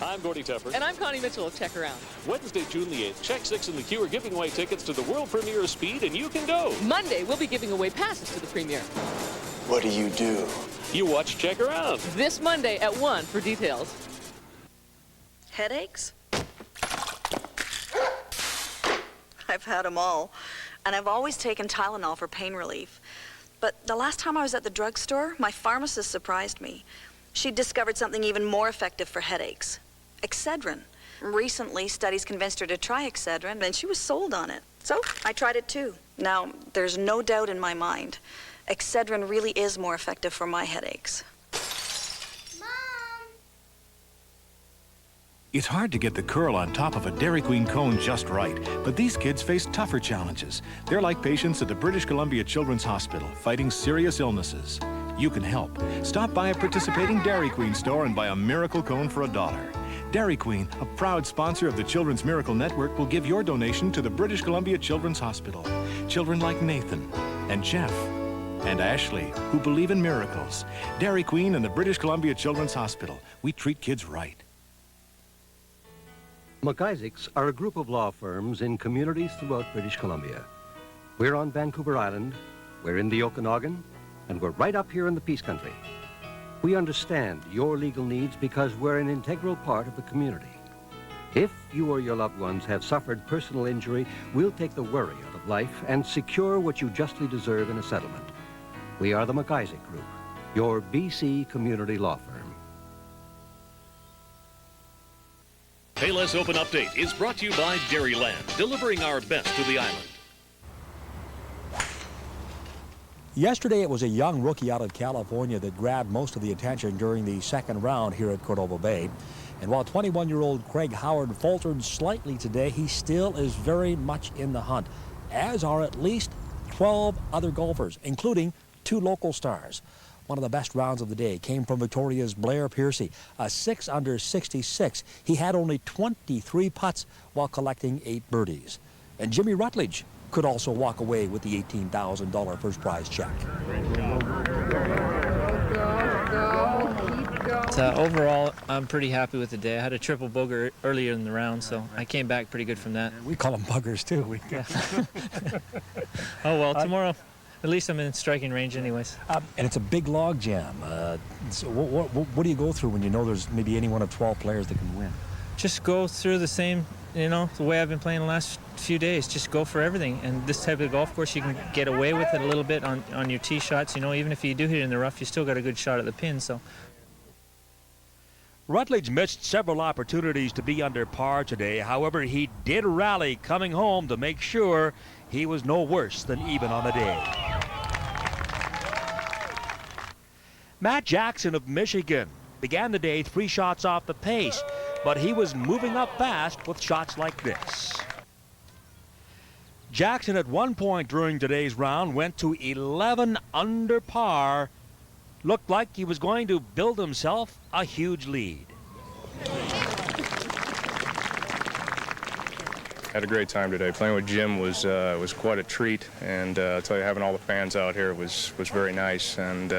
I'm Gordy Tepper. And I'm Connie Mitchell of Check Around. Wednesday, June the 8th, Check 6 and the Q are giving away tickets to the world premiere of Speed, and you can go. Monday, we'll be giving away passes to the premiere. What do? You watch Check Around. This Monday at 1 for details. Headaches? I've had them all, and I've always taken Tylenol for pain relief. But the last time I was at the drugstore, my pharmacist surprised me. She discovered something even more effective for headaches: Excedrin. Recently, studies convinced her to try Excedrin, and she was sold on it. So I tried it too. Now, there's no doubt in my mind, Excedrin really is more effective for my headaches. It's hard to get the curl on top of a Dairy Queen cone just right, but these kids face tougher challenges. They're like patients at the British Columbia Children's Hospital, fighting serious illnesses. You can help. Stop by a participating Dairy Queen store and buy a miracle cone for $1. Dairy Queen, a proud sponsor of the Children's Miracle Network, will give your donation to the British Columbia Children's Hospital. Children like Nathan and Jeff and Ashley, who believe in miracles. Dairy Queen and the British Columbia Children's Hospital. We treat kids right. McIsaac's are a group of law firms in communities throughout British Columbia. We're on Vancouver Island, we're in the Okanagan, and we're right up here in the Peace Country. We understand your legal needs because we're an integral part of the community. If you or your loved ones have suffered personal injury, we'll take the worry out of life and secure what you justly deserve in a settlement. We are the McIsaac Group, your BC community law firm. Payless Open Update is brought to you by Dairyland, delivering our best to the island. Yesterday, it was a young rookie out of California that grabbed most of the attention during the second round here at Cordova Bay. And while 21-year-old Craig Howard faltered slightly today, he still is very much in the hunt, as are at least 12 other golfers, including 2 local stars. One of the best rounds of the day came from Victoria's Blair Piercy, a 6 under 66. He had only 23 putts while collecting 8 birdies. And Jimmy Rutledge could also walk away with the $18,000 first prize check. Overall, I'm pretty happy with the day. I had a triple bogey earlier in the round, so I came back pretty good from that. We call them buggers, too. Yeah. Oh, well, tomorrow, at least I'm in striking range anyways. And it's a big log jam. So what do you go through when you know there's maybe any one of 12 players that can win? Just go through the same, the way I've been playing the last few days. Just go for everything. And this type of golf course, you can get away with it a little bit on your tee shots. Even if you do hit it in the rough, you still got a good shot at the pin. So Rutledge missed several opportunities to be under par today. However, he did rally coming home to make sure he was no worse than even on the day. Matt Jackson of Michigan began the day 3 shots off the pace, but he was moving up fast with shots like this. Jackson at one point during today's round went to 11 under par. Looked like he was going to build himself a huge lead. Had a great time today. Playing with Jim was quite a treat, and I'll tell you, having all the fans out here was very nice. And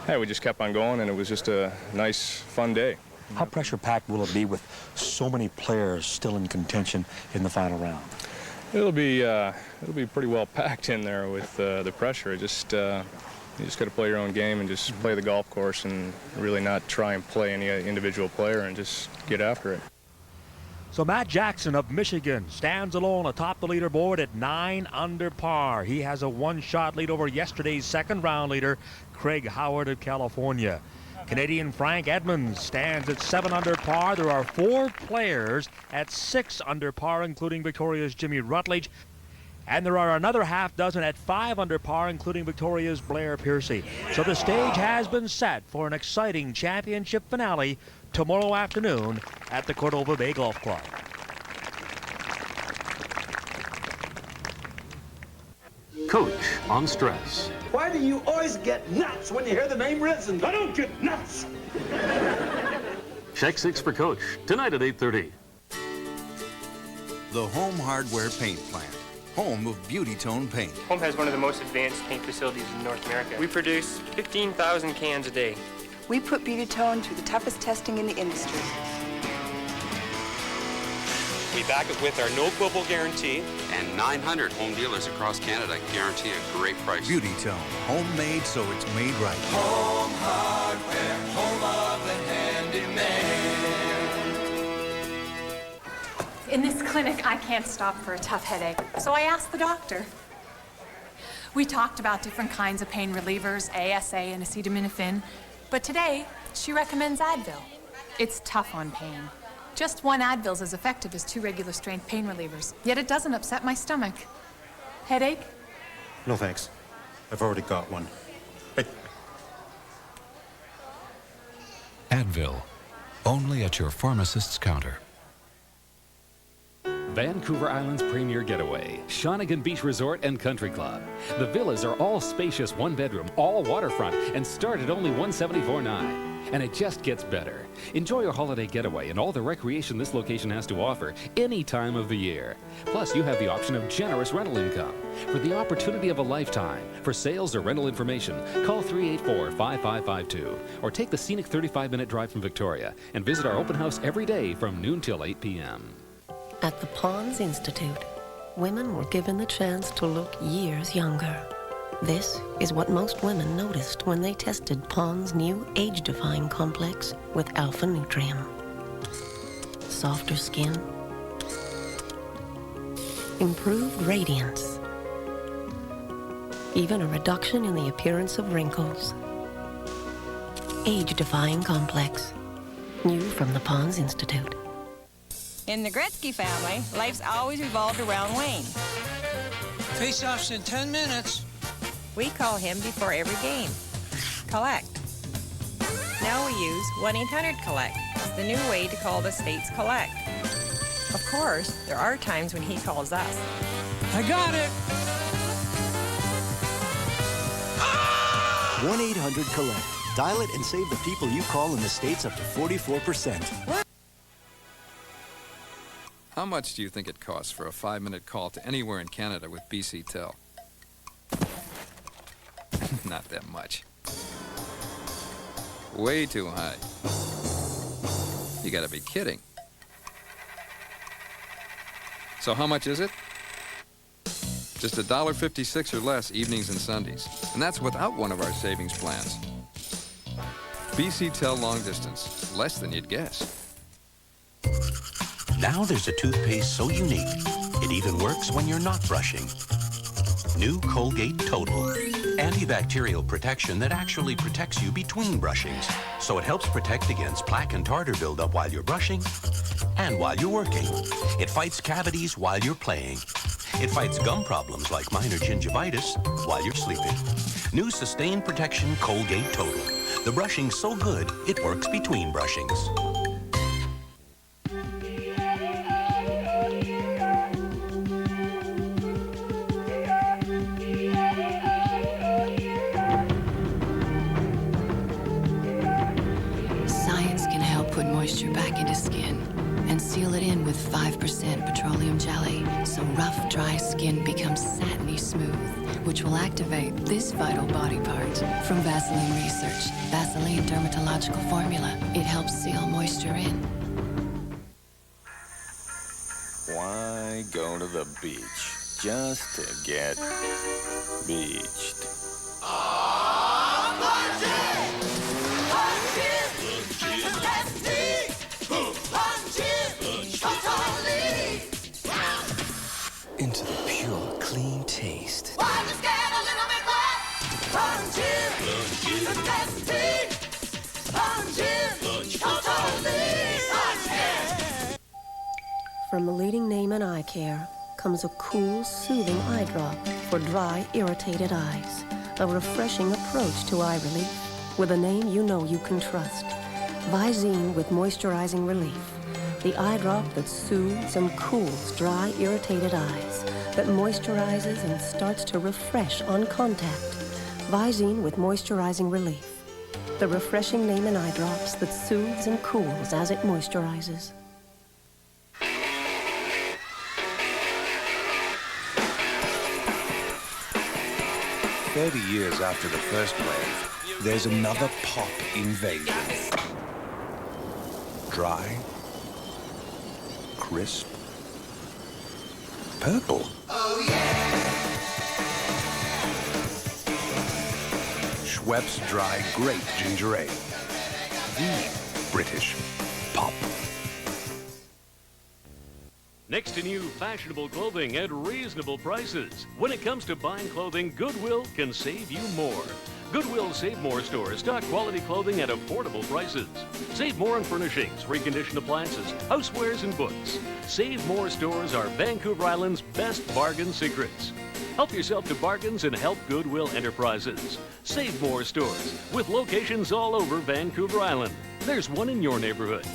hey, we just kept on going, and it was just a nice, fun day. How pressure-packed will it be with so many players still in contention in the final round? It'll be pretty well packed in there with the pressure. You just got to play your own game and just play the golf course and really not try and play any individual player and just get after it. So Matt Jackson of Michigan stands alone atop the leaderboard at 9 under par. He has a 1-shot lead over yesterday's second round leader, Craig Howard of California. Canadian Frank Edmonds stands at 7 under par. There are 4 players at 6 under par, including Victoria's Jimmy Rutledge. And there are another half dozen at 5 under par, including Victoria's Blair Piercy. So the stage has been set for an exciting championship finale tomorrow afternoon at the Cordova Bay Golf Club. Coach on stress. Why do you always get nuts when you hear the name Risen? I don't get nuts. Check 6 for Coach, tonight at 8:30. The Home Hardware Paint Plant, home of Beauty Tone Paint. Home has one of the most advanced paint facilities in North America. We produce 15,000 cans a day. We put Beauty Tone through the toughest testing in the industry. We back it with our no-quibble guarantee. And 900 home dealers across Canada guarantee a great price. Beauty Tone, homemade so it's made right. Home Hardware, home of the handyman. In this clinic, I can't stop for a tough headache, so I asked the doctor. We talked about different kinds of pain relievers, ASA and acetaminophen, but today, she recommends Advil. It's tough on pain. Just one Advil's as effective as 2 regular strength pain relievers, yet it doesn't upset my stomach. Headache? No thanks. I've already got one. Hey. Advil, only at your pharmacist's counter. Vancouver Island's premier getaway, Shawnigan Beach Resort and Country Club. The villas are all spacious, 1-bedroom, all waterfront, and start at only $174.9. And it just gets better. Enjoy your holiday getaway and all the recreation this location has to offer any time of the year. Plus, you have the option of generous rental income. For the opportunity of a lifetime, for sales or rental information, call 384-5552 or take the scenic 35-minute drive from Victoria and visit our open house every day from noon till 8 p.m. At the Pons Institute, women were given the chance to look years younger. This is what most women noticed when they tested Pond's new age-defying complex with Alpha Nutrium. Softer skin, improved radiance, even a reduction in the appearance of wrinkles. Age-defying complex, new from the Pons Institute. In the Gretzky family, life's always revolved around Wayne. Face-offs in 10 minutes. We call him before every game. Collect. Now we use 1-800-COLLECT, the new way to call the states collect. Of course, there are times when he calls us. I got it! 1-800-COLLECT. Dial it and save the people you call in the States up to 44%. How much do you think it costs for a 5-minute call to anywhere in Canada with BC Tel? Not that much. Way too high. You gotta be kidding. So how much is it? Just $1.56 or less evenings and Sundays. And that's without one of our savings plans. BC Tel long distance. Less than you'd guess. Now there's a toothpaste so unique, it even works when you're not brushing. New Colgate Total. Antibacterial protection that actually protects you between brushings. So it helps protect against plaque and tartar buildup while you're brushing and while you're working. It fights cavities while you're playing. It fights gum problems like minor gingivitis while you're sleeping. New Sustained Protection Colgate Total. The brushing's so good, it works between brushings. Moisture back into skin and seal it in with 5% petroleum jelly so rough, dry skin becomes satiny smooth, which will activate this vital body part. From Vaseline Research, Vaseline Dermatological Formula. It helps seal moisture in. Why go to the beach just to get beached? Into the pure, clean taste. Why just get a little bit wet? Plunge-in, the best tea. Plunge-in, totally plunge-in. From the leading name in eye care comes a cool, soothing eye drop for dry, irritated eyes. A refreshing approach to eye relief with a name you know you can trust. Visine with moisturizing relief. The eye drop that soothes and cools dry, irritated eyes, that moisturizes and starts to refresh on contact. Visine with moisturizing relief. The refreshing name in eye drops that soothes and cools as it moisturizes. "30 years after the first wave, there's another pop invasion. Dry, crisp, purple. Oh, yeah. Schweppes Dry Grape Ginger Ale. The British pop. Next to new fashionable clothing at reasonable prices. When it comes to buying clothing, Goodwill can save you more. Goodwill Save More stores stock quality clothing at affordable prices. Save more on furnishings, reconditioned appliances, housewares, and books. Save More stores are Vancouver Island's best bargain secrets. Help yourself to bargains and help Goodwill Enterprises. Save More stores with locations all over Vancouver Island. There's one in your neighborhood.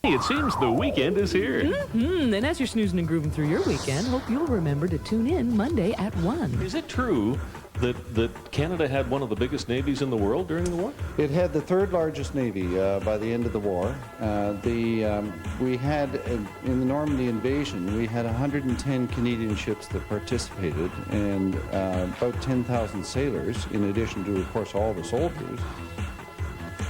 It seems the weekend is here. And as you're snoozing and grooving through your weekend, hope you'll remember to tune in Monday at 1. Is it true that Canada had one of the biggest navies in the world during the war? It had the third largest navy by the end of the war. We had, in the Normandy invasion, we had 110 Canadian ships that participated and about 10,000 sailors, in addition to, of course, all the soldiers.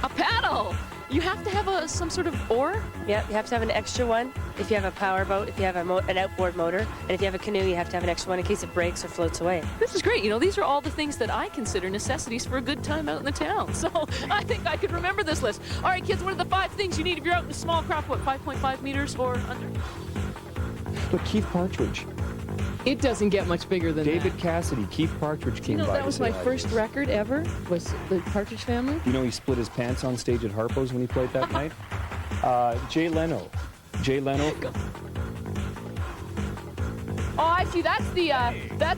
A paddle! You have to have some sort of oar? Yep, you have to have an extra one if you have a power boat, if you have an outboard motor, and if you have a canoe, you have to have an extra one in case it breaks or floats away. This is great. You know, these are all the things that I consider necessities for a good time out in the town. So I think I could remember this list. All right, kids, what are the 5 things you need if you're out in a small craft, 5.5 meters or under? Look, Keith Partridge. It doesn't get much bigger than David Cassidy, Keith Partridge came by. That was my first record ever, was the Partridge Family. You know, he split his pants on stage at Harpo's when he played that night. Jay Leno. Oh, I see. That's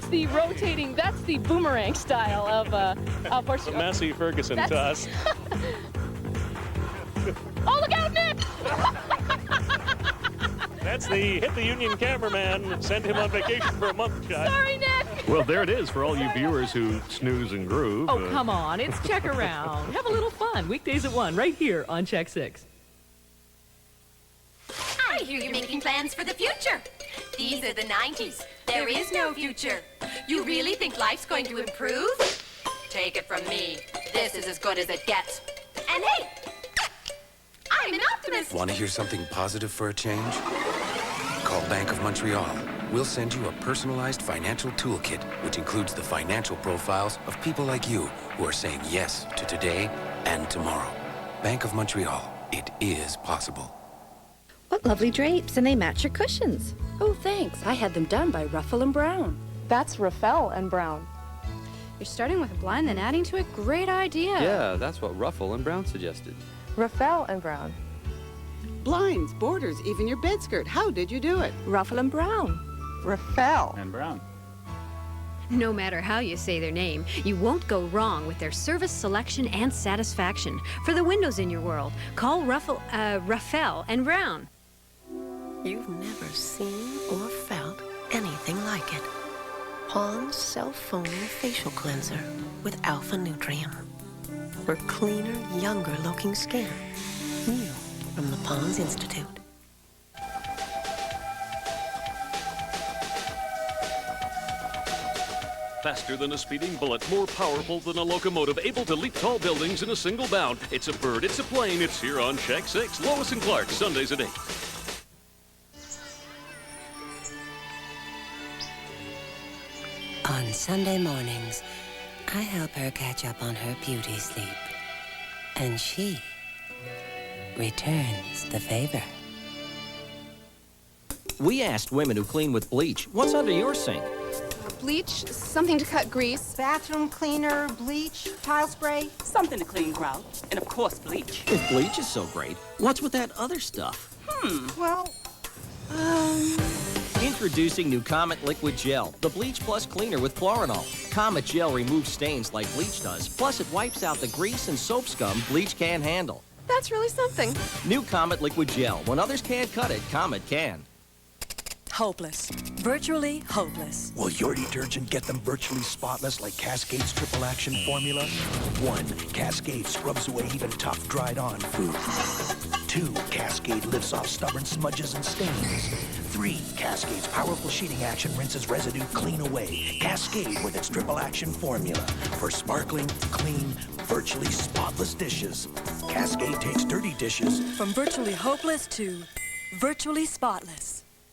the rotating. That's the boomerang style of The Massey Ferguson toss. Oh, look out, Nick! That's the hit the Union cameraman, send him on vacation for a month shot. Sorry, Nick! Well, there it is for all you viewers who snooze and groove. Oh, come on. It's Check Around. Have a little fun. Weekdays at 1, right here on Check 6. I hear you're making plans for the future. These are the 90s. There is no future. You really think life's going to improve? Take it from me. This is as good as it gets. And hey, I'm an optimist. Want to hear something positive for a change? Call Bank of Montreal. We'll send you a personalized financial toolkit, which includes the financial profiles of people like you who are saying yes to today and tomorrow. Bank of Montreal. It is possible. What lovely drapes, and they match your cushions. Oh, thanks. I had them done by Ruffle & Brown. That's Raffel and Brown. You're starting with a blind, then adding to it. Great idea. Yeah, that's what Ruffle and Brown suggested. Raffel and Brown. Blinds, borders, even your bed skirt. How did you do it? Ruffle & Brown. Raffel and Brown. No matter how you say their name, you won't go wrong with their service, selection, and satisfaction. For the windows in your world, call Raffel and Brown. You've never seen or felt anything like it. Pond's Self-Foaming Facial Cleanser with Alpha Nutrium. For cleaner, younger-looking skin. New from the Pond's Institute. Faster than a speeding bullet, more powerful than a locomotive, able to leap tall buildings in a single bound. It's a bird, it's a plane, it's here on Check 6. Lois and Clark, Sundays at 8. On Sunday mornings, I help her catch up on her beauty sleep. And she returns the favor. We asked women who clean with bleach, what's under your sink? Bleach, something to cut grease. Bathroom cleaner, bleach, tile spray. Something to clean grout. And of course, bleach. If bleach is so great, what's with that other stuff? Well, Introducing new Comet Liquid Gel, the bleach plus cleaner with chlorinol. Comet Gel removes stains like bleach does, plus it wipes out the grease and soap scum bleach can't handle. That's really something. New Comet Liquid Gel. When others can't cut it, Comet can. Hopeless. Virtually hopeless. Will your detergent get them virtually spotless like Cascade's Triple Action Formula? 1. Cascade scrubs away even tough, dried-on food. 2. Cascade lifts off stubborn smudges and stains. 3. Cascade's powerful sheeting action rinses residue clean away. Cascade with its Triple Action Formula for sparkling, clean, virtually spotless dishes. Cascade takes dirty dishes from virtually hopeless to Virtually spotless.